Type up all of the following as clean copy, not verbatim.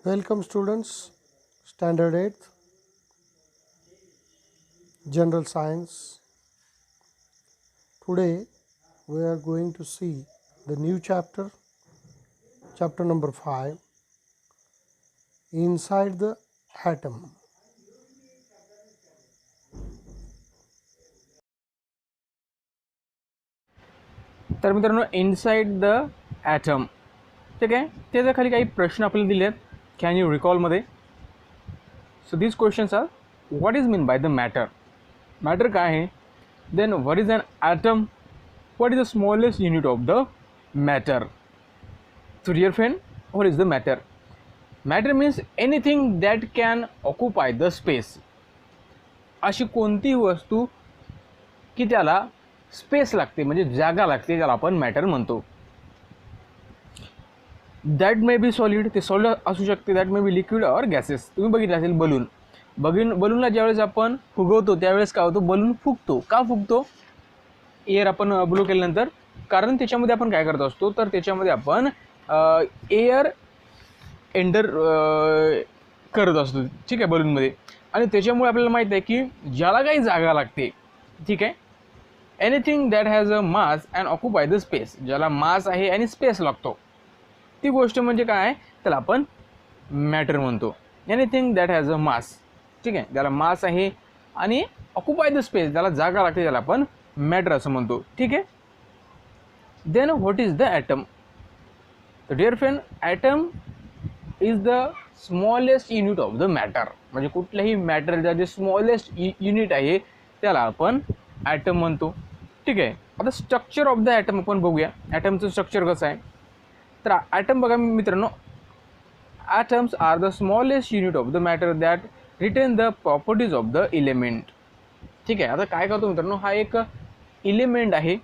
Welcome students, Standard 8th, General Science. Today we are going to see the new chapter, chapter number 5, Inside the Atom. तर मित्रांनो inside the item ठीक आहे. त्याच्या खाली काही प्रश्न आपल्याला दिले आहेत. कॅन यू रिकॉलमध्ये. So these questions are what is mean by the matter. Matter काय आहे. Then what is an atom. What is the smallest unit of the matter. So dear friend, what is the matter. Matter means anything that can occupy the space. अशी कोणतीही वस्तू की त्याला space लागते म्हणजे जागा लागते, त्याला आपण मॅटर म्हणतो. दॅट मे बी सॉलिड, ते सॉलिड असू शकते. That may be liquid or gases. तुम्ही बघितलं असेल बलूनला ज्यावेळेस आपण फुगवतो त्यावेळेस काय होतं, बलून फुगतो. का फुगतो. एअर आपण ब्लो केल्यानंतर, कारण त्याच्यामध्ये आपण काय करत असतो तर त्याच्यामध्ये आपण एअर एंटर करत असतो ठीक आहे बलूनमध्ये. आणि त्याच्यामुळे आपल्याला माहीत आहे की ज्याला काही जागा लागते ठीक आहे, anything that has a mass and occupy the space. ज्याला मास आहे आणि स्पेस लागतो ती गोष्ट म्हणजे काय, त्याला आपण मॅटर म्हणतो. एनिथिंग दॅट हॅज अ मास ठीक आहे, ज्याला मास आहे आणि ऑक्युपाय द स्पेस, ज्याला जागा लागते, त्याला आपण मॅटर असं म्हणतो. ठीक आहे. Then what is the atom. तर dear friend, atom is the smallest unit of the matter. म्हणजे कुठल्याही मॅटरचा जे स्मॉलेस्ट युनिट आहे त्याला आपण ॲटम म्हणतो. ठीक आहे. आता स्ट्रक्चर ऑफ द ॲटम आपण बघूया. ॲटमचं स्ट्रक्चर कसं आहे. तर ॲटम बघा मित्रांनो, atoms are the smallest unit of the matter that retain the properties of the element. ठीक आहे. आता काय करतो मित्रांनो, हा एक एलिमेंट आहे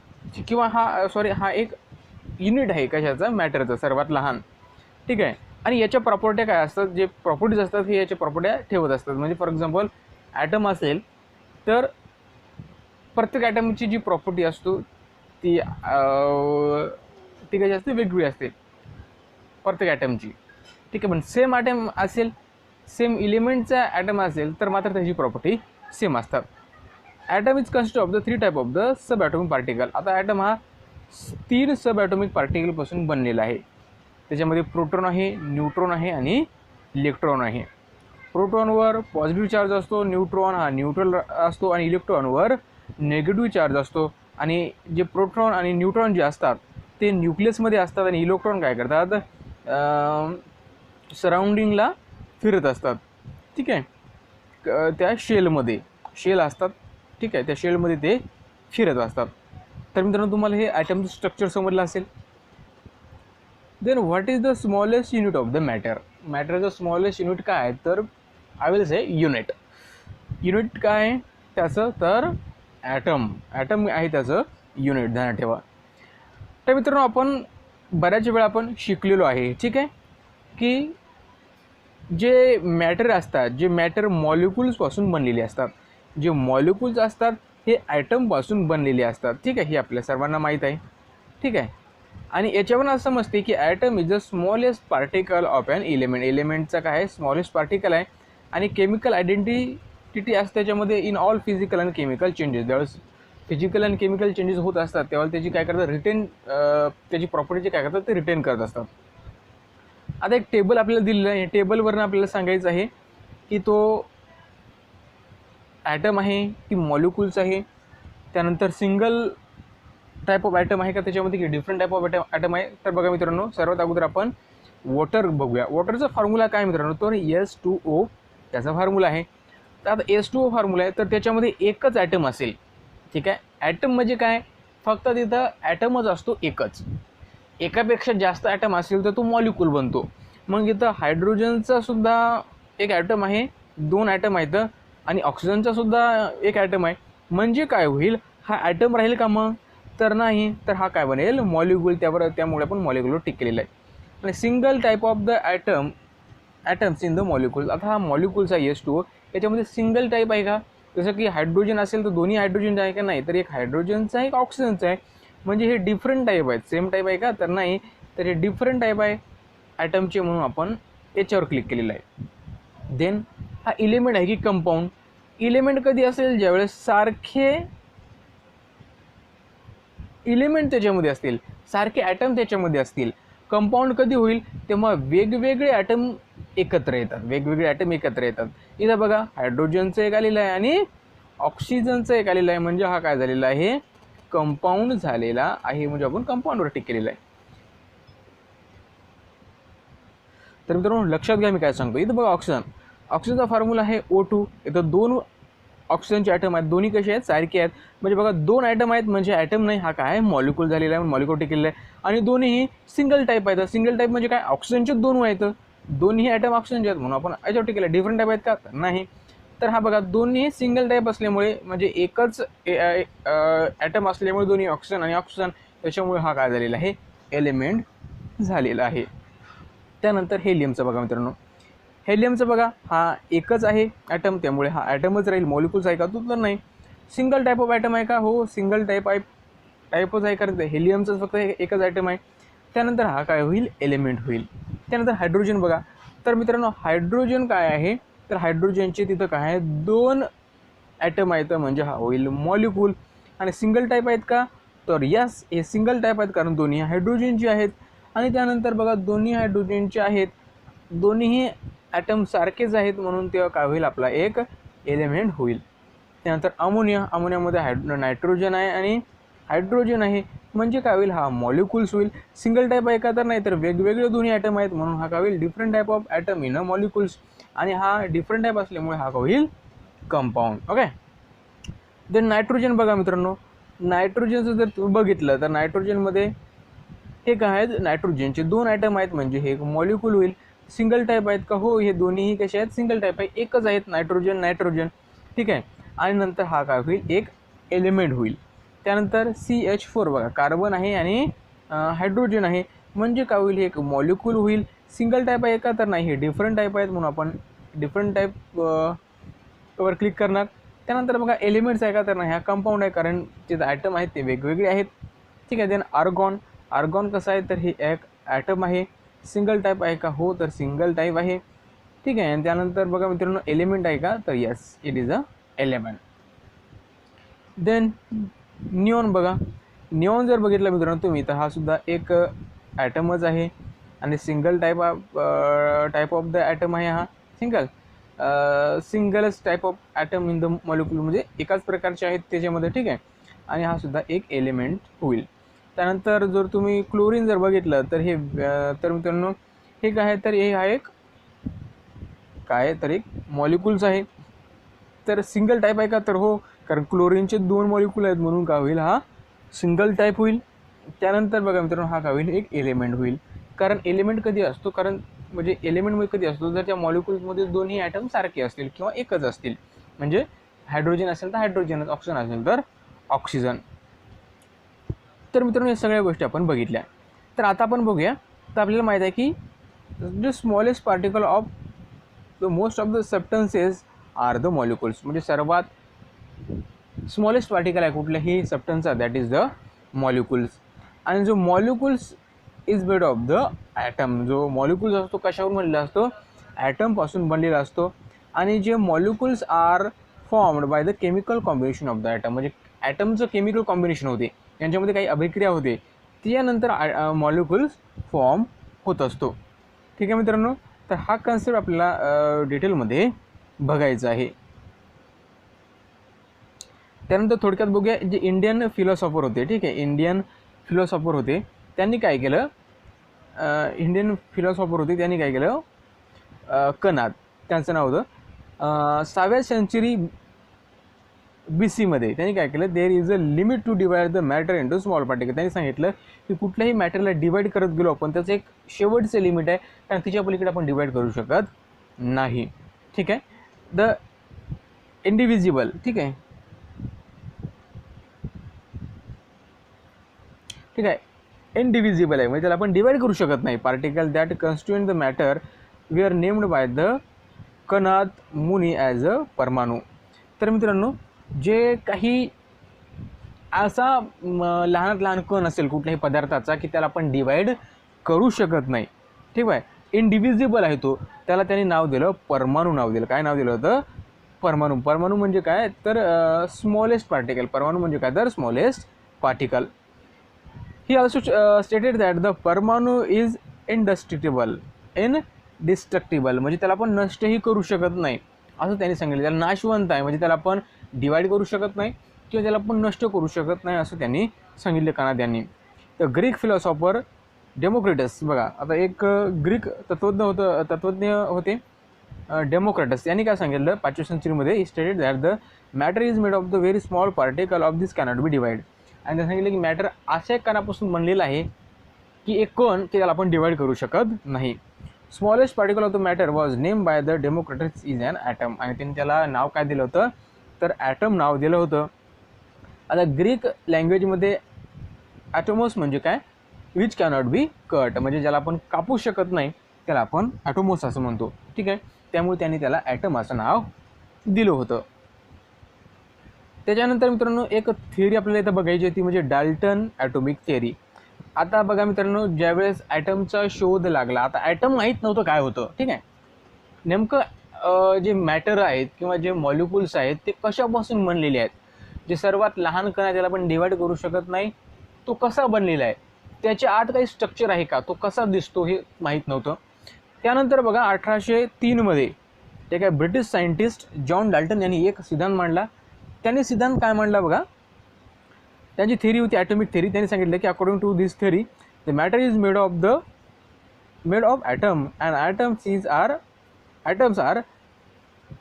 किंवा हा एक युनिट आहे कशाचा, मॅटरचा, सर्वात लहान. ठीक आहे. आणि याच्या प्रॉपर्ट्या काय असतात, जे प्रॉपर्टीज असतात हे याच्या प्रॉपर्ट्या ठेवत असतात. म्हणजे फॉर एक्झाम्पल ॲटम असेल तर प्रत्येक ॲटमची जी प्रॉपर्टी असतो ती कशी असते, वेगवेगळी असते प्रत्येक ॲटमची. ठीक आहे. पण सेम ॲटम असेल, सेम एलिमेंटचा ॲटम असेल तर मात्र त्याची प्रॉपर्टी सेम असतात. Atom is consist of the 3 type of the sub atomic particle. आता ॲटम हा 3 सब ॲटॉमिक पार्टिकलपासून बनलेला आहे. त्याच्यामध्ये प्रोटॉन आहे, न्यूट्रॉन आहे आणि इलेक्ट्रॉन आहे. प्रोटॉनवर पॉझिटिव्ह चार्ज असतो, न्यूट्रॉन हा न्यूट्रल असतो आणि इलेक्ट्रॉनवर निगेटिव्ह चार्ज असतो. आणि जे प्रोटॉन आणि न्यूट्रॉन जे असतात ते न्यूक्लियसमध्ये असतात आणि इलेक्ट्रॉन काय करतात, सराउंडिंगला फिरत असतात. ठीक आहे. त्या शेल असतात. ठीक आहे. त्या शेलमध्ये ते फिरत असतात. तर मित्रांनो, तुम्हाला हे ॲटमचं स्ट्रक्चर समजलं असेल. Then what is the smallest unit of the matter. मॅटरचं स्मॉलेस्ट युनिट काय आहे तर I will say unit. Unit काय आहे त्याचं तर ॲटम आहे त्याचं युनिट, ध्यानात ठेवा. तर मित्रांनो, आपण बऱ्याच वेळा आपण शिकलेलो आहे ठीक आहे की जे मॅटर असतात, जे मॅटर मॉलिक्युल्सपासून बनलेले असतात, जे मॉलिक्युल्स असतात हे ॲटमपासून बनलेले असतात. ठीक आहे. हे आपल्या सर्वांना माहीत आहे. ठीक आहे. आणि याच्यावरून असं समजते की atom is the smallest particle of an element. एलिमेंटचा काय आहे, स्मॉलेस्ट पार्टिकल आहे. आणि केमिकल आयडेंटिटी असते त्याच्यामध्ये इन ऑल फिजिकल आणि केमिकल चेंजेस. ज्यावेळेस फिजिकल आणि केमिकल चेंजेस होत असतात तेव्हा त्याची काय करतात, त्याची प्रॉपर्टीचे काय करतात ते रिटेन करत असतात. आता एक टेबल आपल्याला दिलेलं आहे. टेबलवरनं आपल्याला सांगायचं आहे की तो ॲटम आहे की मॉलिक्युल्स आहे, त्यानंतर सिंगल टाईप ऑफ ॲटम आहे का त्याच्यामध्ये की डिफरंट टाईप ऑफ ॲटम आहे. तर बघा मित्रांनो, सर्वात अगोदर आपण वॉटर बघूया. वॉटरचा फॉर्म्युला काय मित्रांनो, तर H2O त्याचा फॉर्म्युला आहे. तर आता H2O फॉर्म्युला आहे तर त्याच्यामध्ये एकच ॲटम असेल. ठीक आहे. ॲटम म्हणजे काय, फक्त तिथं ॲटमच असतो एकच. एकापेक्षा जास्त ॲटम असेल तर तो मॉलिक्यूल बनतो. मग इथं हायड्रोजनचा सुद्धा एक ॲटम आहे, 2 ॲटम आहेत आणि ऑक्सिजनचा सुद्धा एक ॲटम आहे. म्हणजे काय होईल, हा ॲटम राहील का मग तर नाही, तर हा काय बनेल, मॉलिक्यूल. त्यामुळे आपण मॉलिक्यूलवर टिक केलेला आहे. आणि single type of the atoms in the molecule. आता हा मॉलिक्यूलचा H2O याच्यामध्ये सिंगल टाईप आहे का, जसं की हायड्रोजन असेल तर दोन्ही हायड्रोजनचा आहे का, नाही तर एक हायड्रोजनचा आहे एक ऑक्सिजनचा आहे. म्हणजे हे डिफरंट टाईप आहेत. सेम टाईप आहे का तर नाही, तर हे डिफरंट टाईप आहे ॲटमचे, म्हणून आपण याच्यावर क्लिक केलेलं आहे. देन हा इलिमेंट आहे की कंपाऊंड. इलिमेंट कधी असेल, ज्यावेळेस सारखे इलिमेंट त्याच्यामध्ये असतील, सारखे ॲटम त्याच्यामध्ये असतील. कंपाऊंड कधी होईल, तेव्हा वेगवेगळे ॲटम एकत्र येतात, वेगवेगळे ॲटम एकत्र येतात. इथं बघा हायड्रोजनचं एक आलेलं आहे आणि ऑक्सिजनचं एक आलेलं आहे, म्हणजे हा काय झालेला आहे, कंपाऊंड झालेला आहे. म्हणजे आपण कंपाऊंडवर टिक केलेलं आहे. तर मित्रांनो लक्षात घ्या मी काय सांगतो. इथं बघा ऑक्सिजन, ऑक्सिजनचा फॉर्म्युला आहे O2. इथं 2 ऑक्सिजनचे ॲटम आहेत, दोन्ही कसे आहेत, सारखे आहेत. म्हणजे बघा 2 ॲटम आहेत म्हणजे ॲटम नाही, हा काय मॉलिक्यूल झालेला आहे, मॉलिक्यूल टिकलेला आहे. आणि दोन्हीही सिंगल टाईप आहेत. सिंगल टाईप म्हणजे काय, ऑक्सिजनचे 2 आहेत, दोन्ही ॲटम ऑक्सिजनचे आहेत म्हणून आपण याच्यावर टिकले. डिफरंट टाईप आहेत का, नाही. तर हा बघा दोन्ही सिंगल टाईप असल्यामुळे, म्हणजे एकच ॲटम असल्यामुळे दोन्ही ऑक्सिजन आणि ऑक्सिजन, त्याच्यामुळे हा काय झालेला आहे, एलिमेंट झालेला आहे. त्यानंतर हेलियमचं बघा मित्रांनो, हेलियमचं बघा हा एकच आहे ॲटम, त्यामुळे हा ॲटमच राहील. मॉलिक्यूल्स आहे का, तो तर नाही. सिंगल टाईप ऑफ ॲटम आहे का, हो सिंगल टाईपच आहे, कारण हेलियमचंच फक्त एकच ॲटम आहे. त्यानंतर हा काय होईल, एलिमेंट होईल. त्यानंतर हायड्रोजन बघा. तर मित्रांनो हायड्रोजन काय आहे, तर हायड्रोजनचे तिथं काय आहे, 2 ॲटम आहेत, म्हणजे हा होईल मॉलिक्यूल. आणि सिंगल टाईप आहेत का, तर यस हे सिंगल टाईप आहेत, कारण दोन्ही हायड्रोजनचे आहेत. आणि त्यानंतर बघा दोन्ही हायड्रोजनचे आहेत, दोन्हीही ॲटम सारखेच आहेत, म्हणून तेव्हा काय होईल, आपला एक एलिमेंट होईल. त्यानंतर अमोनिया, अमोनियामध्ये नायट्रोजन आहे आणि हायड्रोजन आहे, म्हणजे काय होईल, हा मॉलिक्यूल्स होईल. सिंगल टाईप आहे का, तर नाही, तर वेगवेगळे दोन्ही ॲटम आहेत, म्हणून हा काय होईल, different type of atom in a molecules. आणि हा डिफरंट टाईप असल्यामुळे हा काय होईल, कंपाऊंड. ओके. देन नायट्रोजन बघा मित्रांनो, नायट्रोजनचं जर तुम्ही बघितलं तर नायट्रोजनमध्ये हे काय आहेत, नायट्रोजनचे 2 ॲटम आहेत, म्हणजे हे एक मॉलिक्यूल होईल. सिंगल टाईप आहेत का, हो हे दोन्हीही कसे आहेत, सिंगल टाईप आहे, एकच आहेत, नायट्रोजन. ठीक आहे. आणि नंतर हा काय होईल, एक एलिमेंट होईल. त्यानंतर CH4 बघा, कार्बन आहे आणि हायड्रोजन आहे, म्हणजे काय होईल, हे एक मॉलिक्यूल होईल. सिंगल टाईप आहे का, तर नाही, हे डिफरंट टाईप आहेत, म्हणून आपण डिफरंट टाईप वर क्लिक करणार. त्यानंतर बघा एलिमेंट्स आहे का, तर नाही, हा कंपाऊंड आहे, कारण जे ॲटम आहेत ते वेगवेगळे आहेत. ठीक आहे. देन आर्गॉन कसं आहे, तर हे एक ॲटम आहे. सिंगल टाईप आहे का, हो तर सिंगल टाईप आहे. ठीक आहे. आणि त्यानंतर बघा मित्रांनो एलिमेंट आहे का, तर yes it is a element. Then neon बघा, निऑन जर बघितलं मित्रांनो तुम्ही, तर हा सुद्धा एक ॲटमच आहे आणि single type of the atom आहे. हा सिंगलच type of atom in the molecule, म्हणजे एकाच प्रकारचे आहेत त्याच्यामध्ये. ठीक आहे. आणि हा सुद्धा एक एलिमेंट होईल. त्यानंतर जर तुम्ही क्लोरीन जर बघितलं तर हे तर मित्रांनो हे काय आहे, तर हे हा एक काय तर एक मॉलिक्यूल्स आहे. तर सिंगल टाईप आहे का, तर हो, कारण क्लोरीनचे 2 मॉलिक्यूल आहेत, म्हणून काय होईल, हा सिंगल टाईप होईल. त्यानंतर बघा मित्रांनो हा काय होईल, एक एलिमेंट होईल. कारण एलिमेंट कधी असतो, कारण म्हणजे एलिमेंटमध्ये कधी असतो, जर त्या मॉलिक्यूल्समध्ये दोन्ही ॲटम सारखे असतील किंवा एकच असतील. म्हणजे हायड्रोजन असेल तर हायड्रोजन, ऑक्सिजन असेल तर ऑक्सिजन. तर मित्रांनो या सगळ्या गोष्टी आपण बघितल्या. तर आता आपण बघूया. तर आपल्याला माहीत आहे की the smallest particle of the most of the substances are the molecules. म्हणजे सर्वात स्मॉलेस्ट पार्टिकल आहे कुठल्याही सबस्टन्सचा, दॅट इज द मॉलिक्युल्स. आणि जो molecules is made of the atom. जो मॉलिक्युल्स असतो कशावर बनलेला असतो, ॲटमपासून बनलेला असतो. आणि जे molecules are formed by the chemical combination of the atom. म्हणजे ॲटमचं केमिकल कॉम्बिनेशन होते, यांच्यामध्ये काही अभिक्रिया होते, त्यानंतर मॉलिक्युल्स फॉर्म होत असतो. ठीक आहे मित्रांनो. तर हा कन्सेप्ट आपल्याला डिटेलमध्ये बघायचा आहे. त्यानंतर थोडक्यात बघूया, जे इंडियन फिलॉसॉफर होते. ठीक आहे, इंडियन फिलॉसॉफर होते, त्यांनी काय केलं, त्यांनी काय केलं, कनाद त्यांचं नाव होतं. 6व्या सेंचुरी BC मध्ये त्यांनी काय केलं, there is a limit to divide the matter into small particle. त्यांनी सांगितलं की कुठल्याही मॅटरला डिवाइड करत गेलो आपण, त्याचं एक शेवटचं लिमिट आहे, कारण तिच्या पलीकडे आपण डिवाइड करू शकत नाही. ठीक आहे. द इंडिव्हिजिबल. ठीक आहे, इंडिव्हिजिबल आहे, म्हणजे त्याला आपण डिवाइड करू शकत नाही. Particle that constituent the matter we are named by the Kanad Muni as a परमाणू. तर मित्रांनो जे काही असा लहानात लहान कण असेल कुठल्याही पदार्थाचा की त्याला आपण डिवाइड करू शकत नाही. ठीक आहे, इनडिव्हिजिबल आहे तो, त्याला त्यांनी नाव दिलं परमाणू नाव दिलं. काय नाव दिलं होतं? परमाणू. परमाणू म्हणजे काय तर स्मॉलेस्ट पार्टिकल. परमाणू म्हणजे काय तर smallest particle. He also stated that the परमाणू इज इनडिस्ट्रक्टिबल म्हणजे त्याला आपण नष्टही करू शकत नाही असं त्यांनी सांगितलं. त्याला नाशवंत आहे म्हणजे त्याला आपण डिवाईड करू शकत नाही किंवा त्याला आपण नष्ट करू शकत नाही असं त्यांनी सांगितले कानाद्यांनी. तर ग्रीक फिलॉसॉफर डेमोक्रिटस, बघा आता एक ग्रीक तत्वज्ञ होते डेमोक्रेटस. यांनी काय सांगितलं 5व्या सेंचुरीमध्ये? He stated that the matter is made of the very small particle of this cannot be divide. आणि त्यांनी सांगितलं की मॅटर अशा एक कणापासून बनलेला आहे की एक कण की त्याला आपण डिवाइड करू शकत नाही. Smallest particle of the matter was name by the Democritus is an atom. आणि त्यांनी त्याला नाव काय दिलं होतं तर ॲटम नाव दिलं होतं. आता ग्रीक लँग्वेजमध्ये ॲटोमोस म्हणजे काय? विच कॅनॉट बी कट म्हणजे ज्याला आपण कापू शकत नाही त्याला आपण ॲटोमोस असं म्हणतो. ठीक आहे, त्यामुळे त्यांनी त्याला ॲटम असं नाव दिलं होतं. त्याच्यानंतर मित्रांनो एक थिअरी आपल्याला इथं बघायची होती म्हणजे डाल्टन ॲटॉमिक थिअरी. आता बघा मित्रांनो, ज्यावेळेस ॲटमचा शोध लागला, आता ॲटम माहीत नव्हतं काय होतं. ठीक आहे, नेमकं जे मॅटर आहेत किंवा जे मॉलिक्युल्स आहेत ते कशापासून बनलेले आहेत. जे सर्वात लहान कण आहे त्याला आपण डिवाईड करू शकत नाही, तो कसा बनलेला आहे, त्याच्या आत काही स्ट्रक्चर आहे का, तो कसा दिसतो हे माहीत नव्हतं. त्यानंतर बघा 1803 ते काय ब्रिटिश सायंटिस्ट जॉन डाल्टन यांनी एक सिद्धांत मांडला. त्यांनी सिद्धांत काय मांडला बघा, त्यांची थिअरी होती ॲटॉमिक थिअरी. त्यांनी सांगितलं की according to this theory the matter is made of atom and atoms are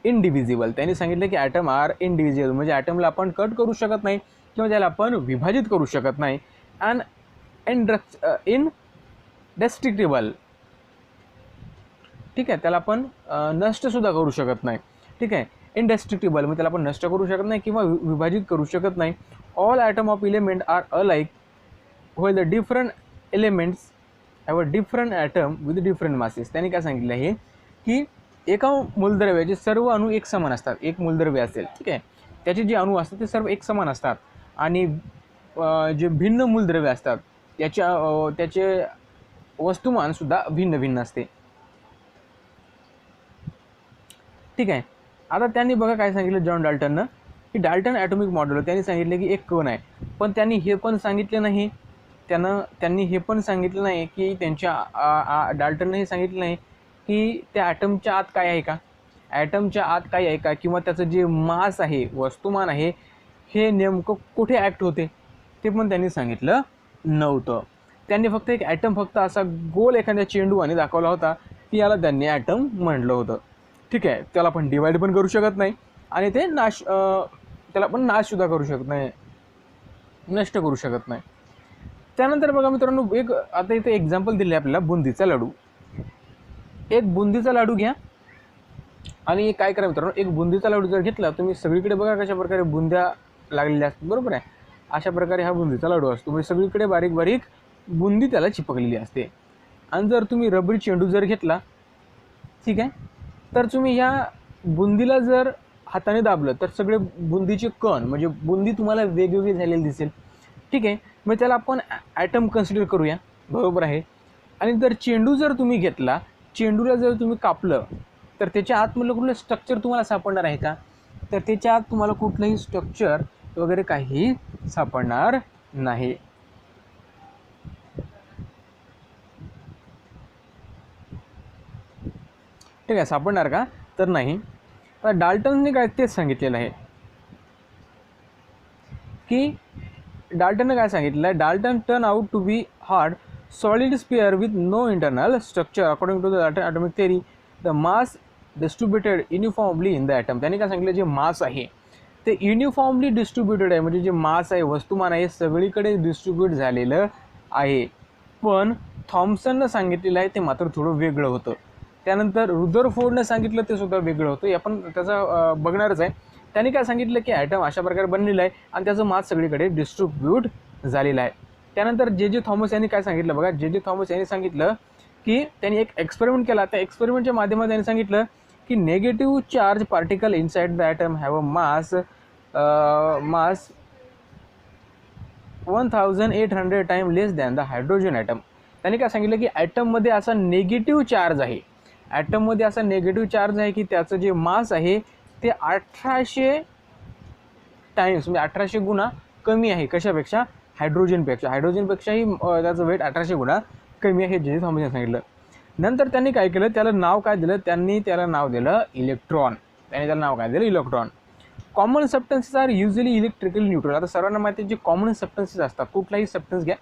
indivisible. त्यांनी सांगितलं की ॲटम आर इनडिव्हिजिबल म्हणजे ॲटमला आपण कट करू शकत नाही किंवा त्याला आपण विभाजित करू शकत नाही. अँड इनडेस्ट्रक्टिबल, ठीक आहे, त्याला आपण नष्टसुद्धा करू शकत नाही. ठीक आहे, इनडेस्ट्रक्टिबल म्हणजे त्याला आपण नष्ट करू शकत नाही किंवा विभाजित करू शकत नाही. All atom of element are alike while the different elements have a different atom with different masses. त्यांनी काय सांगितलं आहे की एका मूलद्रव्याचे सर्व अणू एक समान असतात. एक मूलद्रव्य असेल, ठीक आहे, त्याचे जे अणू असतात ते सर्व एक समान असतात आणि जे भिन्न मूलद्रव्य असतात त्याचे वस्तुमानसुद्धा भिन्न भिन्न असते. ठीक आहे, आता त्यांनी बघा काय सांगितलं जॉन डाल्टननं की डाल्टन ॲटॉमिक मॉडेल. त्यांनी सांगितलं की एक कण आहे, पण त्यांनी हे पण सांगितलं नाही की त्यांच्या डाल्टननं हे सांगितलं नाही की त्या ॲटमच्या आत काय आहे का, किंवा त्याचं जे मास आहे, वस्तुमान आहे, हे नेमकं कुठे ॲक्ट होते ते पण त्यांनी सांगितलं नव्हतं. त्यांनी फक्त एक ॲटम फक्त असा गोल एखाद्या चेंडूवाने दाखवला होता की याला त्यांनी ॲटम म्हटलं होतं. ठीक आहे, त्याला आपण डिवाईड पण करू शकत नाही आणि ते त्याला आपण नाशसुद्धा करू शकत नाही, नष्ट करू शकत नाही. त्यानंतर बघा मित्रांनो, एक आता इथे एक्झाम्पल दिले आपल्याला बुंदीचा लाडू. एक बुंदीचा लाडू घ्या आणि काय करा मित्रांनो, एक बुंदीचा लाडू जर घेतला, तुम्ही सगळीकडे बघा कशा प्रकारे बुंद्या लागलेल्या असतात, बरोबर आहे. अशा प्रकारे हा बुंदीचा लाडू असतो म्हणजे सगळीकडे बारीक बारीक बुंदी त्याला चिपकलेली असते. आणि जर तुम्ही रबरी चेंडू जर घेतला, ठीक आहे, तर तुम्ही ह्या बुंदीला जर हाताने दाबलं तर सगळे बुंदीचे कण म्हणजे बुंदी तुम्हाला वेगवेगळी झालेली दिसेल. ठीक आहे, मग त्याला आपण ॲटम कन्सिडर करूया, बरोबर आहे. आणि जर चेंडू जर तुम्ही घेतला, चेंडूला जर तुम्ही कापलं तर त्याच्या आतमधलं कुठलं स्ट्रक्चर तुम्हाला सापडणार आहे का, तर त्याच्या आत तुम्हाला कुठलंही स्ट्रक्चर वगैरे काही सापडणार नाही. ठीक आहे, सापडणार का तर नाही. आता डाल्टनने काय तेच सांगितलेलं आहे की डाल्टनने काय सांगितलं, Dalton turn out to be hard solid sphere with no internal structure according to the Dalton atomic theory the mass distributed uniformly in the atom. त्यांनी काय सांगितलं, जे मास आहे ते युनिफॉर्मली डिस्ट्रीब्युटेड आहे म्हणजे जे मास आहे, वस्तुमान आहे, सगळीकडे डिस्ट्रीब्यूट झालेलं आहे. पण थॉम्सननं सांगितलेलं आहे ते मात्र थोडं वेगळं होतं. त्यानंतर रुदरफोर्डनं सांगितलं ते सुद्धा वेगळं होतं. हे आपण त्याचा बघणारच आहे. त्यांनी काय सांगितलं की ॲटम अशा प्रकारे बनलेलं आहे आणि त्याचं मास सगळीकडे डिस्ट्रीब्यूट झालेलं आहे. त्यानंतर जे थॉमस यांनी काय सांगितलं बघा, जे थॉमस यांनी सांगितलं की त्यांनी एक एक्सपेरिमेंट केला. त्या एक्सपेरिमेंटच्या माध्यमातून त्यांनी सांगितलं की negative charge particle inside the atom have a mass 1800 time less than the hydrogen atom. त्यांनी काय सांगितलं की ॲटममध्ये असा निगेटिव्ह चार्ज आहे, ॲटममध्ये असा निगेटिव्ह चार्ज आहे की त्याचं जे मास आहे ते 1800 टाइम्स म्हणजे 1800 गुणा कमी आहे. कशापेक्षा? हायड्रोजनपेक्षा. हायड्रोजनपेक्षाही त्याचं वेट 1800 गुणा कमी आहे, हे जे थॉमसन सांगितलं. नंतर त्यांनी काय केलं, त्याला नाव काय दिलं, त्यांनी त्याला नाव दिलं इलेक्ट्रॉन. त्यांनी त्याला नाव काय दिलं, electron. Common substances are usually electrically neutral. आता सर्वांना माहिती आहे जे कॉमन सबस्टन्सेस असतात, कुठलाही सबस्टन्स घ्या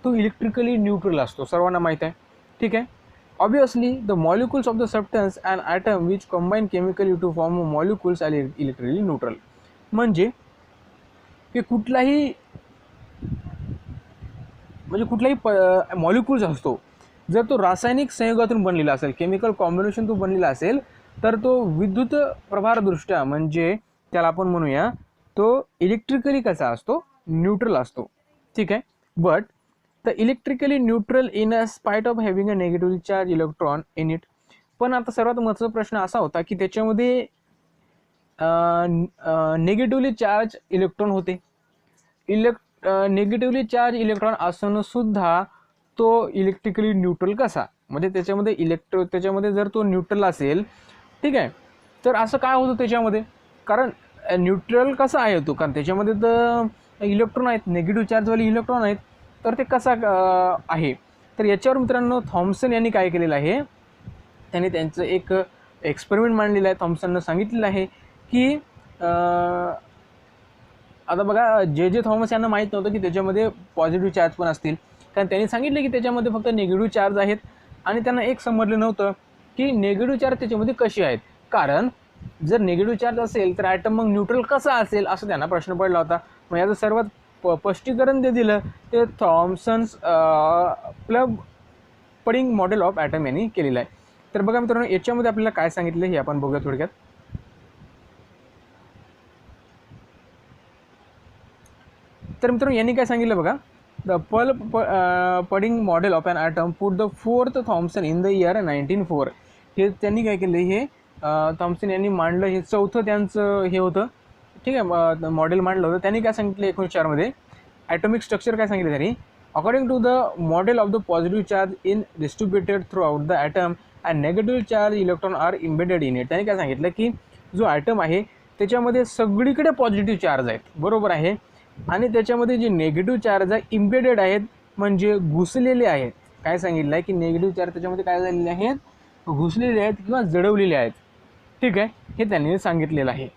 तो इलेक्ट्रिकली न्यूट्रल असतो, सर्वांना माहीत आहे. ठीक आहे. Obviously the molecules of the substance and atom which combine chemically to form molecules are electrically neutral. म्हणजे की कुठलाही मॉलिक्युल्स असतो, जर तो रासायनिक संयोगातून बनलेला असेल, केमिकल कॉम्बिनेशन तो बनलेला असेल, तर तो विद्युत प्रभारदृष्ट्या म्हणजे त्याला आपण म्हणूया तो इलेक्ट्रिकली कसा असतो, न्यूट्रल असतो. ठीक आहे. But the electrically neutral in a spite of having a negatively charge electron in it. पण आता सर्वात महत्त्वाचा प्रश्न असा होता की त्याच्यामध्ये निगेटिव्हली चार्ज इलेक्ट्रॉन होते. निगेटिव्हली चार्ज इलेक्ट्रॉन असून सुद्धा तो इलेक्ट्रिकली न्यूट्रल कसा, म्हणजे त्याच्यामध्ये जर तो न्यूट्रल असेल, ठीक आहे, तर असं काय होतं त्याच्यामध्ये, कारण न्यूट्रल कसा आहे तो, कारण त्याच्यामध्ये तर इलेक्ट्रॉन आहेत, निगेटिव्ह चार्जवाले इलेक्ट्रॉन आहेत, तर ते कसा आहे. तर याच्यावर मित्रांनो थॉमसन यांनी काय केलेलं आहे, त्यांनी त्यांचं एक एक्सपेरिमेंट मांडलेलं आहे. थॉमसननं सांगितलेलं आहे की आता बघा जे थॉमस यांना माहीत नव्हतं की त्याच्यामध्ये पॉझिटिव्ह चार्ज पण असतील, कारण त्यांनी सांगितलं की त्याच्यामध्ये फक्त निगेटिव्ह चार्ज आहेत, आणि त्यांना एक समजलं नव्हतं की निगेटिव्ह चार्ज त्याच्यामध्ये कसे आहेत. कारण जर निगेटिव्ह चार्ज असेल तर ॲटम मग न्यूट्रल कसा असेल असं त्यांना प्रश्न पडला होता. मग याचं सर्वात स्पष्टीकरण जे दिलं ते Thomson's plum pudding model of atom यांनी केलेलं आहे. तर बघा मित्रांनो याच्यामध्ये आपल्याला काय सांगितलं हे आपण बघूया थोडक्यात. तर मित्रांनो यांनी काय सांगितलं बघा, the pudding model of an atom put the forth Thomson in the year 1904. हे त्यांनी काय केलं, हे थॉमसन यांनी मांडलं, हे चौथं त्यांचं हे होतं. ठीक आहे, मॉडेल मांडलं होतं. त्यांनी काय सांगितलं 1904 मध्ये ॲटॉमिक स्ट्रक्चर काय सांगितलं त्यांनी, according to the model of the positive charge in distributed throughout the atom and negative charge electron are embedded in it. त्यांनी काय सांगितलं की जो ॲटम आहे त्याच्यामध्ये सगळीकडे पॉझिटिव्ह चार्ज आहेत, बरोबर आहे, आणि त्याच्यामध्ये जे निगेटिव्ह चार्ज आहे इम्बेडेड आहेत, म्हणजे घुसलेले आहेत. काय सांगितलं आहे की निगेटिव्ह चार्ज त्याच्यामध्ये काय झालेले आहेत, घुसलेले आहेत किंवा जडवलेले आहेत. ठीक आहे, हे त्यांनी सांगितलेलं आहे.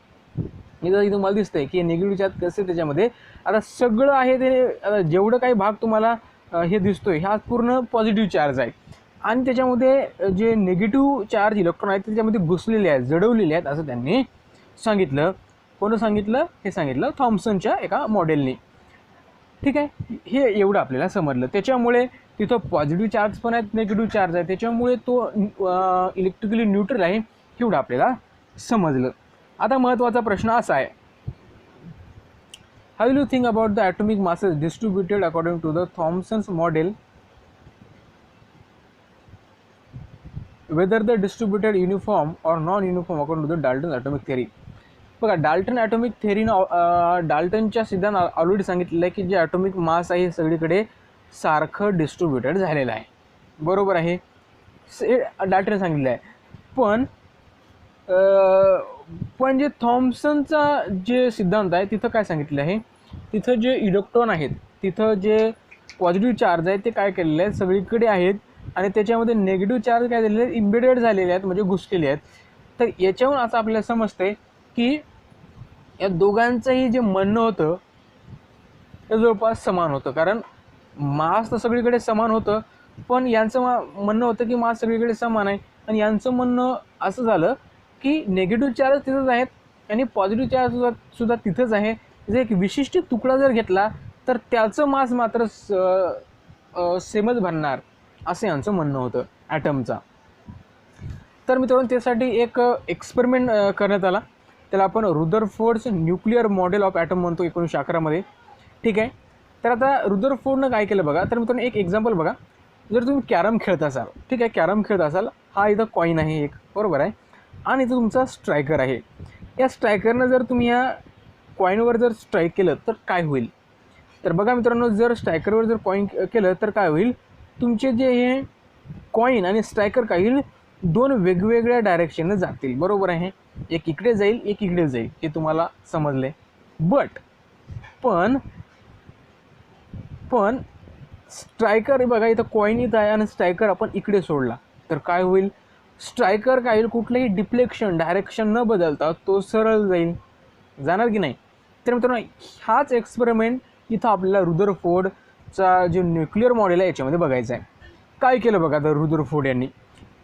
इथं तुम्हाला दिसतंय की निगेटिव्ह चार्ज कसे त्याच्यामध्ये, आता सगळं आहे ते, जेवढं काही भाग तुम्हाला हे दिसतोय हा पूर्ण पॉझिटिव्ह चार्ज आहे, आणि त्याच्यामध्ये जे निगेटिव्ह चार्ज इलेक्ट्रॉन आहेत त्याच्यामध्ये घुसलेले आहेत, जडवलेले आहेत असं त्यांनी सांगितलं. कोणी सांगितलं, हे सांगितलं थॉमसनच्या एका मॉडेलनी. ठीक आहे, हे एवढं आपल्याला समजलं. त्याच्यामुळे तिथं पॉझिटिव्ह चार्ज पण आहेत, निगेटिव्ह चार्ज आहे, त्याच्यामुळे तो इलेक्ट्रिकली न्यूट्रल आहे, एवढं आपल्याला समजलं. आता महत्त्वाचा प्रश्न असा आहे, how will you think about the atomic masses distributed according to the Thomson's model, whether the distributed uniform or non-uniform according to the Dalton's atomic theory. बघा डाल्टन ॲटॉमिक थेरीनं डाल्टनच्या सिद्धांत ऑलरेडी सांगितलेलं आहे की जे ॲटॉमिक मास आहे सगळीकडे सारखं distributed झालेलं आहे, बरोबर आहे, डाल्टन सांगितलं आहे. पण जे थॉमसनचा जे सिद्धांत आहे तिथं काय सांगितलं आहे, तिथं जे इलेक्ट्रॉन आहेत, तिथं जे पॉझिटिव्ह चार्ज आहेत ते काय केलेले आहेत, सगळीकडे आहेत, आणि त्याच्यामध्ये निगेटिव्ह चार्ज काय झालेले आहेत, इम्बेडेड झालेले आहेत, म्हणजे घुसलेले आहेत. तर याच्यावरून असं आपल्याला समजतंय की या दोघांचंही जे म्हणणं होतं ते जवळपास समान होतं, कारण मास तर सगळीकडे समान होतं, पण यांचं म्हणणं होतं की मास सगळीकडे समान आहे, आणि यांचं म्हणणं असं झालं की निगेटिव्ह चार्ज तिथंच आहेत आणि पॉझिटिव्ह चार्ज सुद्धा तिथंच आहे. जर एक विशिष्ट तुकडा जर घेतला तर त्याचं मास मात्र सेमच बनणार, असं यांचं म्हणणं होतं ॲटमचा. तर मित्रांनो त्यासाठी एक एक्सपेरिमेंट करण्यात आला, त्याला आपण रुदरफोर्ड्स न्यूक्लिअर मॉडेल ऑफ ॲटम म्हणतो 1911 मध्ये. ठीक आहे, तर आता रुदरफोर्डनं काय केलं बघा, तर मित्रांनो एक एक्झाम्पल बघा, जर तुम्ही कॅरम खेळत असाल, ठीक आहे, कॅरम खेळत असाल, हा इथं कॉईन आहे एक, बरोबर आहे, आणि इथं तुमचा स्ट्रायकर आहे. या स्ट्रायकरनं जर तुम्ही या कॉईनवर जर स्ट्राईक केलं तर काय होईल, तर बघा मित्रांनो जर स्ट्रायकरवर जर कॉईन केलं तर काय होईल, तुमचे जे हे कॉईन आणि स्ट्रायकर काही दोन वेगवेगळ्या डायरेक्शनने जातील, बरोबर आहे. एक इकडे जाईल, एक इकडे जाईल, हे तुम्हाला समजले. पण स्ट्रायकर बघा, इथं कॉईन इथं आहे आणि स्ट्रायकर आपण इकडे सोडला तर काय होईल, स्ट्रायकर काय होईल, कुठलंही डिफ्लेक्शन डायरेक्शन न बदलता तो सरळ जाईल, जाणार की नाही. तर मित्रांनो, हाच एक्सपेरिमेंट इथं आपल्याला रुदरफोर्डचा जे न्यूक्लिअर मॉडेल आहे याच्यामध्ये बघायचं आहे. काय केलं बघा तर रुदरफोर्ड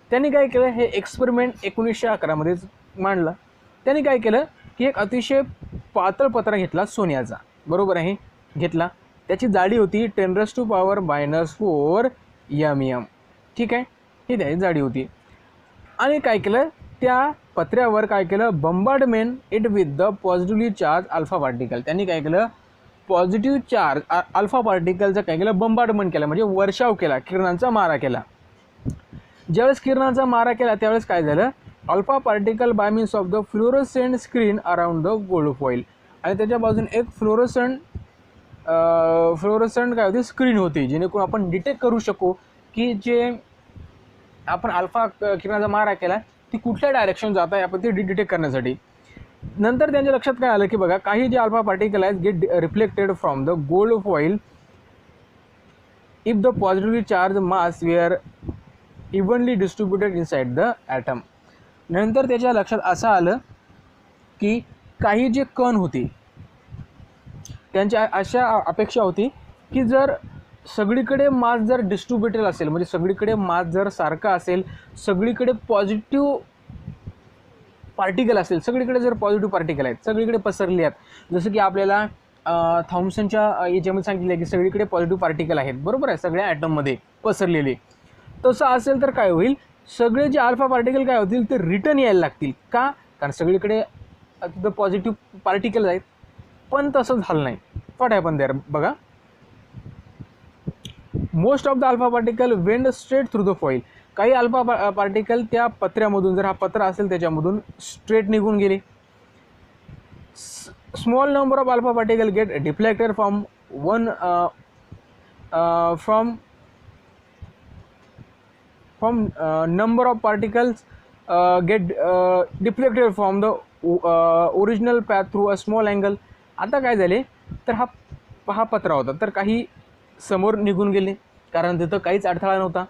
त्यांनी काय केलं, हे एक्सपेरिमेंट 1911 मांडलं. त्यांनी काय केलं की एक अतिशय पातळ पत्रा घेतला सोन्याचा, बरोबर आहे, घेतला. त्याची जाडी होती 10⁻⁻⁴ mm, ठीक आहे, ही त्याची जाडी होती. आणि काय केलं, त्या पत्र्यावर काय केलं, bombardment it with the positively charge alpha particle. त्यांनी काय केलं, पॉझिटिव्ह चार्ज अल्फा पार्टिकलचं काय केलं, बंबार्डमेंट केलं, म्हणजे वर्षाव केला, किरणांचा मारा केला. ज्यावेळेस किरणांचा मारा केला त्यावेळेस काय झालं, alpha particle by means of the fluorescent screen around the gold foil, आणि त्याच्या बाजूने एक फ्लोरोसेंट काय होती, स्क्रीन होती, जेणेकरून आपण डिटेक्ट करू शकू की जे आपण अल्फा किरणाचा मारा केला ती कुठल्या डायरेक्शन जात आहे, आपण ते डिटेक्ट करण्यासाठी. नंतर त्यांच्या लक्षात काय आलं की बघा, काही जे अल्फा पार्टिकल आहेत get reflected from the gold foil if the positively charge mass were evenly distributed inside the atom. नंतर त्याच्या लक्षात असं आलं की काही जे कण होते त्यांच्या अशा अपेक्षा होती की जर सगळीकडे मास जर डिस्ट्रीब्युटेड असेल, म्हणजे सगळीकडे मास जर सारखा असेल, सगळीकडे पॉझिटिव्ह पार्टिकल असेल, सगळीकडे जर पॉझिटिव्ह पार्टिकल आहेत, सगळीकडे पसरले आहेत, जसं की आपल्याला थॉम्सनच्या याच्यामध्ये सांगितलं की सगळीकडे पॉझिटिव्ह पार्टिकल आहेत, बरोबर आहे, सगळ्या ॲटममध्ये पसरलेले. तसं असेल तर काय होईल, सगळे जे अल्फा पार्टिकल काय होतील ते रिटर्न यायला लागतील. का, कारण सगळीकडे तिथं पॉझिटिव्ह पार्टिकल आहेत. पण तसं झालं नाही. व्हॉट हॅपन देअर बघा, most of the alpha particle went straight through the foil. काही अल्फा पार्टिकल त्या पत्र्यामधून, जर हा पत्रा असेल त्याच्यामधून स्ट्रेट निघून गेले. Small number of alpha particle gate deflected from number of particles get deflected from the original path through a small angle. आता काय झाले तर हा पत्रा होता, तर काही समोर निघून गेले कारण तिथं काहीच अडथळा नव्हता,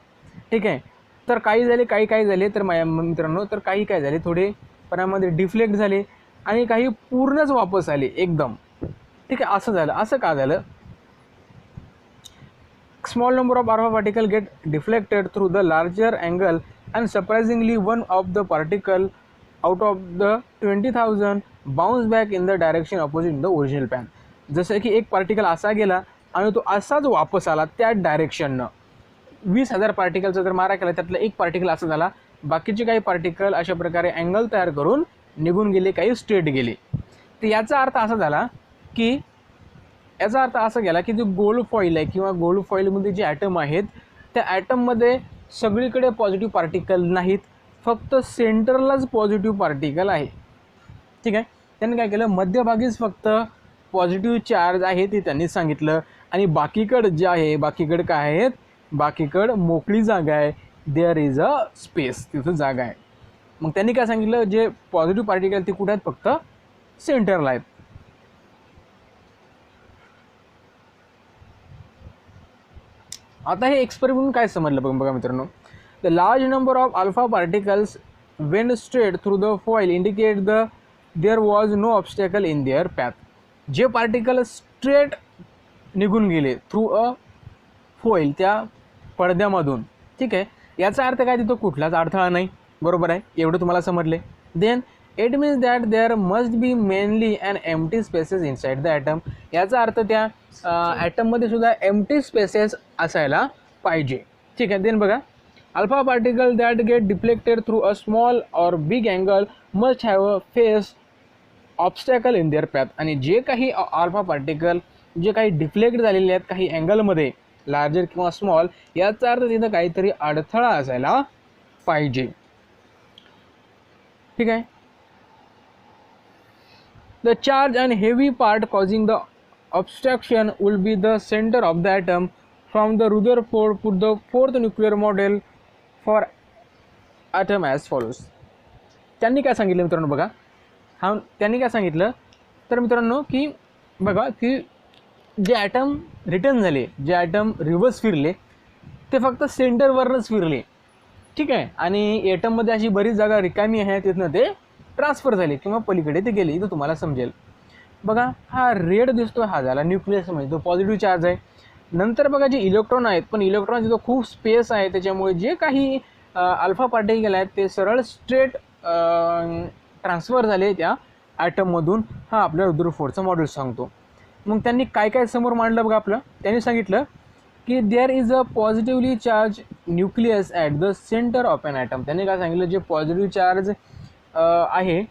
ठीक आहे. तर काही झाले तर माझ्या मित्रांनो, तर काही काय झाले, थोडे परामध्ये डिफ्लेक्ट झाले आणि काही पूर्णच वापस आले एकदम, ठीक आहे. असं झालं. असं का झालं, small number of alpha particle get deflected through the larger angle and surprisingly one of the particle out of the 20,000 bounce back in the direction opposite the original path. जसं की एक पार्टिकल असा गेला आणि तो असाच वापस आला त्या डायरेक्शननं. 20,000 पार्टिकलचा जर मारा केला त्यातला एक पार्टिकल असा झाला, बाकीचे काही पार्टिकल अशा प्रकारे अँगल तयार करून निघून गेले, काही स्ट्रेट गेले. तर याचा अर्थ असा झाला की गेला की जो गोल्ड फॉईल आहे किंवा गोल्ड फॉईलमध्ये जे ॲटम आहेत त्या ॲटममध्ये सगळीकडे पॉझिटिव्ह पार्टिकल नाहीत, फक्त सेंटरलाच पॉझिटिव्ह पार्टिकल आहे, ठीक आहे. त्यांनी काय केलं, मध्यभागीच फक्त पॉझिटिव्ह चार्ज आहे ते त्यांनी सांगितलं आणि बाकीकडं जे आहे, बाकीकडं काय आहेत, बाकीकडं मोकळी जागा आहे, देअर इज अ स्पेस, तिथं जागा आहे. मग त्यांनी काय सांगितलं, जे पॉझिटिव्ह पार्टिकल ते कुठे आहेत, फक्त सेंटरला आहेत. आता हे एक्सपेरिमेंट काय समजलं बघा मित्रांनो, the large number of alpha particles went straight through the foil indicate there was no obstacle in their path. जे पार्टिकल स्ट्रेट निघून गेले थ्रू अ फॉईल, त्या पडद्यामधून, ठीक आहे, याचा अर्थ काय, तिथं कुठलाच अडथळा नाही, बरोबर आहे, एवढं तुम्हाला समजले. Then it means that there must be mainly and empty spaces inside the atom. याचा अर्थ त्या ॲटममध्ये सुद्धा एम्प्टी स्पेसेस असायला पाहिजे, ठीक आहे. देन बघा, alpha particle that get deflected through a small or big angle must have a face obstacle in their path. आणि जे काही अल्फा पार्टिकल जे काही डिफ्लेक्ट झालेले आहेत काही अँगलमध्ये, लार्जर किंवा स्मॉल, याचा अर्थ तिथं काहीतरी अडथळा असायला पाहिजे, ठीक आहे. The charge and heavy part causing the obstruction will be the center of the atom. From the Rutherford put the forth nuclear model for atom as follows. त्यांनी काय सांगितलं मित्रांनो बघा, त्यांनी काय सांगितलं तर मित्रांनो की बघा की जे ॲटम रिटर्न झाले, जे ॲटम रिव्हर्स फिरले ते फक्त सेंटरवरच फिरले, ठीक आहे. आणि ॲटममध्ये अशी बरीच जागा रिकामी आहे, तिथनं ते ट्रान्सफर झाले किंवा पलीकडे ते गेले. इथं तुम्हाला समजेल बघा, हा रेड दिसतो हा झाला न्यूक्लियस, म्हणजे तो पॉझिटिव्ह चार्ज आहे. नंतर बघा जे इलेक्ट्रॉन आहेत, पण इलेक्ट्रॉन तिथं खूप स्पेस आहे, त्याच्यामुळे जे काही अल्फा पार्टिकल आहेत ते सरळ स्ट्रेट ट्रान्सफर झाले त्या ॲटममधून. हा आपल्या रुदरफोर्डचं मॉडेल सांगतो. मग त्यांनी काय काय समोर मांडलं बघा आपलं. त्यांनी सांगितलं की there is a positively charge nucleus at the centre of an atom. त्यांनी काय सांगितलं, जे पॉझिटिव्ह चार्ज आहे,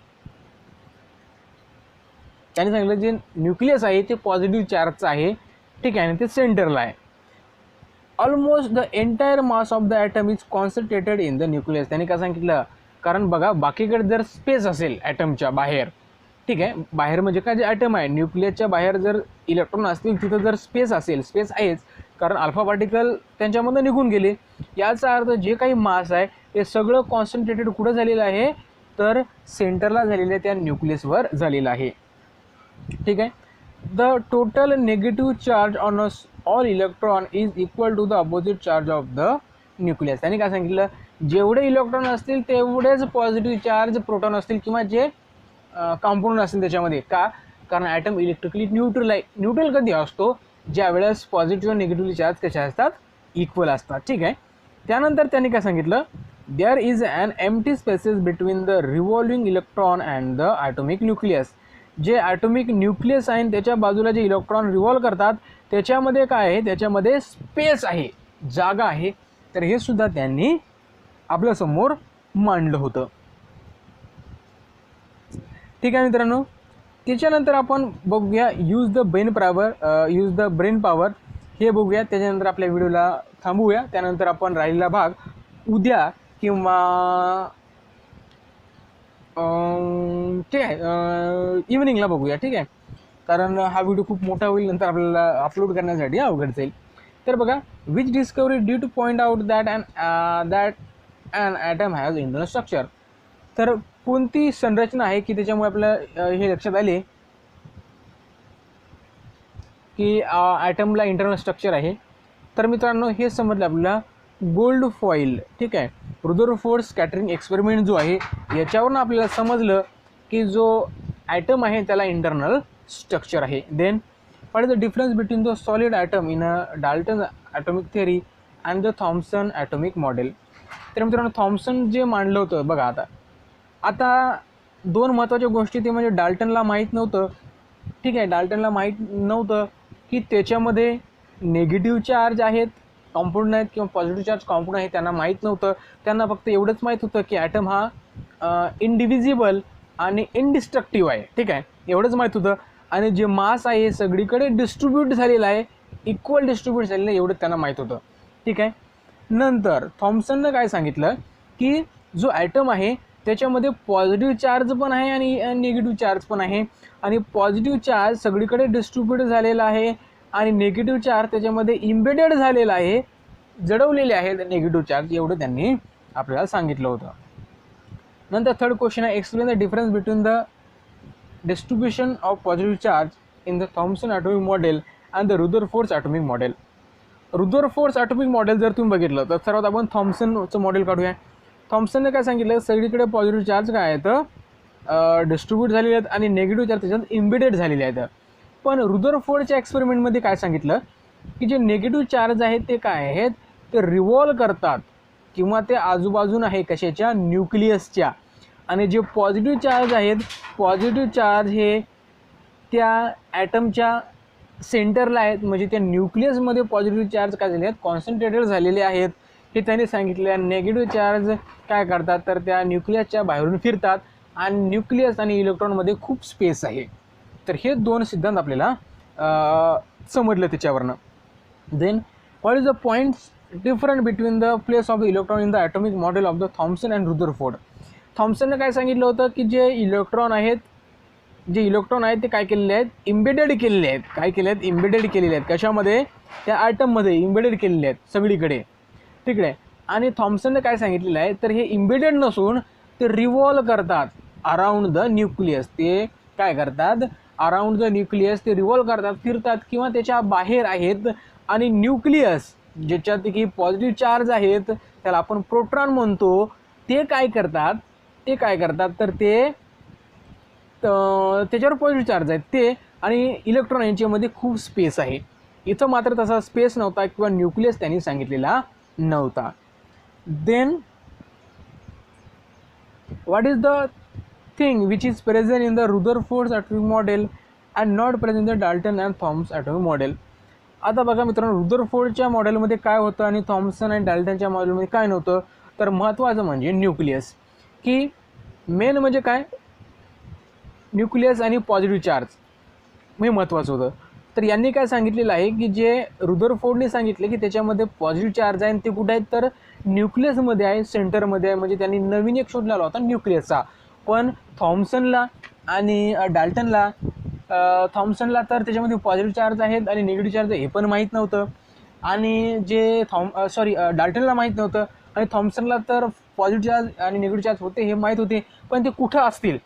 त्यांनी सांगितलं जे न्यूक्लियस आहे ते पॉझिटिव्ह चार्जचं आहे, ठीक आहे, आणि ते सेंटरला आहे. Almost the entire mass of the atom is concentrated in the nucleus. त्यांनी काय सांगितलं, कारण बघा बाकीकडे जर स्पेस असेल ॲटमच्या बाहेर, ठीक आहे, बाहेर म्हणजे काय जे ॲटम आहे न्यूक्लियसच्या बाहेर जर इलेक्ट्रॉन असतील तिथं जर स्पेस असेल, स्पेस आहेच कारण अल्फा पार्टिकल त्यांच्यामधून निघून गेले, याचा अर्थ जे काही मास आहे ते सगळं कॉन्सन्ट्रेटेड कुठं झालेलं आहे तर सेंटरला झालेलं त्या न्यूक्लियसवर झालेलं आहे, ठीक आहे. The total negative charge on all electron is equal to the opposite charge of the nucleus. त्यांनी काय सांगितलं, जेवढे इलेक्ट्रॉन असतील तेवढेच पॉझिटिव्ह चार्ज प्रोटॉन असतील किंवा जे कंपाऊंड असतील त्याच्यामध्ये. का? कारण ॲटम इलेक्ट्रिकली न्यूट्रल आहे. न्यूट्रल कधी असतो, ज्या वेळेस पॉझिटिव्ह निगेटिव्ह चार्ज कसे असतात, इक्वल असतात, ठीक आहे. त्यानंतर त्यांनी काय सांगितलं, there is an empty spaces between the revolving electron and the atomic nucleus. जे ॲटॉमिक न्यूक्लियस आहे त्याच्या बाजूला जे इलेक्ट्रॉन रिव्हॉल्व करतात त्याच्यामध्ये काय आहे, त्याच्यामध्ये स्पेस आहे, जागा आहे. तर हे सुद्धा त्यांनी आपल्यासमोर मांडलं होतं, ठीक आहे मित्रांनो. त्याच्यानंतर आपण बघूया यूज द ब्रेन पॉवर हे बघूया. त्याच्यानंतर आपल्या व्हिडिओला थांबवूया. त्यानंतर आपण राहिलेला भाग उद्या किंवा ठीक आहे इव्हनिंगला बघूया, ठीक आहे, कारण हा व्हिडिओ खूप मोठा होईल, नंतर आपल्याला अपलोड करण्यासाठी अवघड जाईल. तर बघा, which discovery due to point out that an atom has internal structure. तर कोणती संरचना आहे की त्याच्यामुळे आपल्याला हे लक्षात आले की ॲटमला इंटरनल स्ट्रक्चर आहे. तर मित्रांनो हे समजलं आपल्याला गोल्ड फॉईल, ठीक आहे, रुदरफोर्ड स्कॅटरिंग एक्सपेरिमेंट जो आहे याच्यावरून आपल्याला समजलं की जो ॲटम आहे त्याला इंटरनल स्ट्रक्चर आहे. Then what is the difference between the solid atom in a Dalton atomic theory and the Thomson atomic model. तर मित्रांनो थॉम्सन जे मांडलं होतं बघा, आता दोन महत्त्वाच्या गोष्टी ते म्हणजे डाल्टनला माहीत नव्हतं, ठीक आहे, डाल्टनला माहीत नव्हतं की त्याच्यामध्ये निगेटिव्ह चार्ज आहेत कॉम्पाऊंड आहेत किंवा पॉझिटिव्ह चार्ज कॉम्पाऊंड आहे, त्यांना माहीत नव्हतं. त्यांना फक्त एवढंच माहीत होतं की ॲटम हा इंडिव्हिजिबल आणि इनडिस्ट्रक्टिव्ह आहे, ठीक आहे, एवढंच माहीत होतं. आणि जे मास आहे सगळीकडे डिस्ट्रीब्यूट झालेलं आहे, इक्वल डिस्ट्रीब्यूट झालेलं आहे, एवढं त्यांना माहीत होतं, ठीक आहे. नंतर थॉम्सननं काय सांगितलं की जो ॲटम आहे त्याच्यामध्ये पॉझिटिव्ह चार्ज पण आहे आणि निगेटिव्ह चार्ज पण आहे, आणि पॉझिटिव्ह चार्ज सगळीकडे डिस्ट्रीब्यूट झालेला आहे आणि निगेटिव्ह चार्ज त्याच्यामध्ये इम्बेडेड झालेला आहे, जडवलेले आहे निगेटिव्ह चार्ज, एवढं त्यांनी आपल्याला सांगितलं होतं. नंतर थर्ड क्वेश्चन आहे, explain the difference between the distribution of positive charge in the Thomson atomic model and the Rutherford atomic model. Rutherford atomic model जर तुम्ही बघितलं तर सर्वात आपण थॉम्सनचं मॉडेल काढूया. थॉम्सनने काय सांगितलं, सगळीकडे पॉझिटिव्ह चार्ज काय आहेत डिस्ट्रीब्यूट झालेले आहेत आणि निगेटिव्ह चार्ज त्याच्यात इम्बेडेड झालेले आहेत. पण रुदरफोर्डच्या एक्सपेरिमेंटमध्ये काय सांगितलं की जे निगेटिव्ह चार्ज आहेत ते काय आहेत, ते रिव्हॉल्व करतात किंवा ते आजूबाजून आहे कशाच्या, न्यूक्लियसच्या. आणि जे पॉझिटिव्ह चार्ज आहेत, पॉझिटिव्ह चार्ज हे त्या ॲटमच्या सेंटरला आहेत, म्हणजे त्या न्यूक्लियसमध्ये पॉझिटिव्ह चार्ज काय झाले आहेत, कॉन्सन्ट्रेटेड झालेले आहेत, हे त्यांनी सांगितलं. निगेटिव्ह चार्ज काय करतात तर त्या न्यूक्लियसच्या बाहेरून फिरतात आणि न्यूक्लियस आणि इलेक्ट्रॉनमध्ये खूप स्पेस आहे. तर हे दोन सिद्धांत आपल्याला समजलं त्याच्यावरनं. Then what is the points different between the place of the electron in the atomic model of the Thomson and Rutherford. थॉम्सनने काय सांगितलं होतं की जे इलेक्ट्रॉन आहेत ते काय केलेले आहेत, इम्बेडेड केलेले आहेत. काय केले आहेत, इम्बेडेड केलेले आहेत. कशामध्ये, त्या ॲटममध्ये इम्बेडेड केलेले आहेत सगळीकडे, ठीक आहे. आणि थॉम्सनने काय सांगितलेलं आहे, तर हे इम्बेडेड नसून ते रिव्हॉल्व करतात अराउंड द न्यूक्लियस. ते काय करतात, अराउंड द न्यूक्लियस ते रिव्हॉल्व करतात, फिरतात किंवा त्याच्या बाहेर आहेत. आणि न्यूक्लियस ज्याच्यात की पॉझिटिव्ह चार्ज आहेत त्याला आपण प्रोटॉन म्हणतो, ते काय करतात तर ते त्याच्यावर पॉझिटिव्ह चार्ज आहेत ते, आणि इलेक्ट्रॉन यांच्यामध्ये खूप स्पेस आहे. इथं मात्र तसा स्पेस नव्हता किंवा न्यूक्लियस त्यांनी सांगितलेला नव्हता. Then what is the thing which is present in the Rutherford's atomic model and not present in the Dalton and Thomson atomic model. आता बघा मित्रांनो, रुदरफोर्डच्या मॉडेलमध्ये काय होतं आणि थॉम्सन आणि डाल्टनच्या मॉडेलमध्ये काय नव्हतं. तर महत्त्वाचं म्हणजे न्यूक्लियस, की मेन म्हणजे काय, न्यूक्लियस आणि पॉझिटिव्ह चार्ज हे महत्त्वाचं होतं. तर यांनी काय सांगितलेलं आहे की जे रुदरफोर्डने सांगितले की त्याच्यामध्ये पॉझिटिव्ह चार्ज आहे आणि ते कुठे आहेत तर न्यूक्लियसमध्ये आहे, सेंटरमध्ये आहे. म्हणजे त्यांनी नवीन एक शोध लावला होता न्यूक्लियसचा. पण थॉम्सनला आणि थॉम्सनला तर त्याच्यामध्ये पॉझिटिव्ह चार्ज आहेत आणि निगेटिव्ह चार्ज हे पण माहीत नव्हतं. आणि जे डाल्टनला माहीत नव्हतं, आणि थॉम्सनला तर पॉझिटिव्ह चार्ज आणि निगेटिव्ह चार्ज होते हे माहीत होते, पण ते कुठं असतील,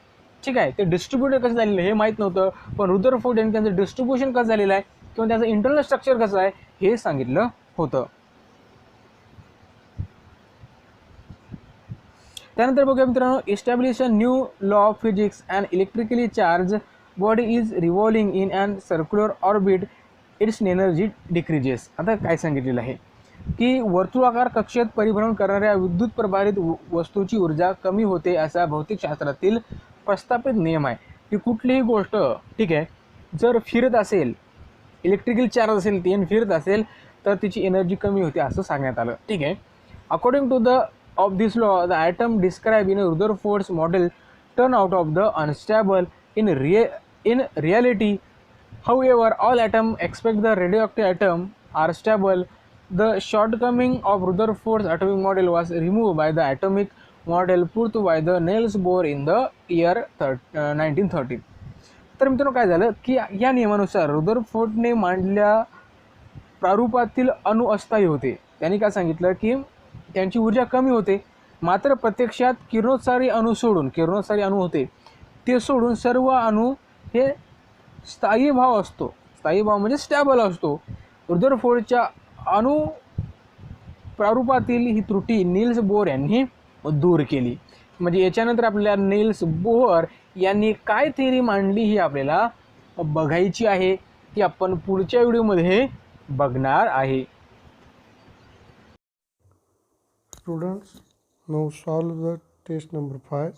ठीक आहे, ते डिस्ट्रीब्युटेड कसं झालेलं हे माहीत नव्हतं. पण रुदरफोर्ड यांनी त्यांचं डिस्ट्रीब्युशन कसं झालेलं आहे किंवा त्याचं इंटरनल स्ट्रक्चर कसं आहे हे सांगितलं होतं. त्यानंतर बघूया मित्रांनो, establish a new law of physics and electrically charge body is revolving in and circular orbit, it's energy decreases. आता काय सांगितलेलं आहे की वर्तुळाकार कक्षेत परिभ्रमण करणाऱ्या विद्युत प्रभारित वस्तूची ऊर्जा कमी होते असा भौतिकशास्त्रातील प्रस्थापित नियम आहे. की कुठलीही गोष्ट, ठीक आहे, जर फिरत असेल, इलेक्ट्रिकल चार्ज असेल ती फिरत असेल तर तिची एनर्जी कमी होते असं सांगण्यात आलं, ठीक आहे. According to the of this law, the atom described in Rutherford's model turn out of the unstable in reality. However, all atoms except the radioactive atom are stable. The shortcoming of Rutherford's atomic model was removed by the atomic model put by the Niels Bohr in the year 1930. तर मित्रांनो काय झालं की या नियमानुसार रुदरफोर्डने मांडलेल्या प्रारूपातील अणु अस्थायी होते. त्यांनी काय सांगितलं की त्यांची ऊर्जा कमी होते, मात्र प्रत्यक्षात किरणोत्सारी अणु होते ते सोडून सर्व अणु हे स्थायी भाव असतो. स्थायी भाव म्हणजे स्टॅबल असतो. रुदरफोर्डच्या अणु प्रारूपातील ही त्रुटी नील्स बोर यांनी दूर केली. म्हणजे याच्यानंतर आपल्याला नील्स बोर यांनी काय थिअरी मांडली ही आपल्याला बघायची आहे, ती आपण पुढच्या व्हिडिओमध्ये बघणार आहे. Students, now solve the test number 5.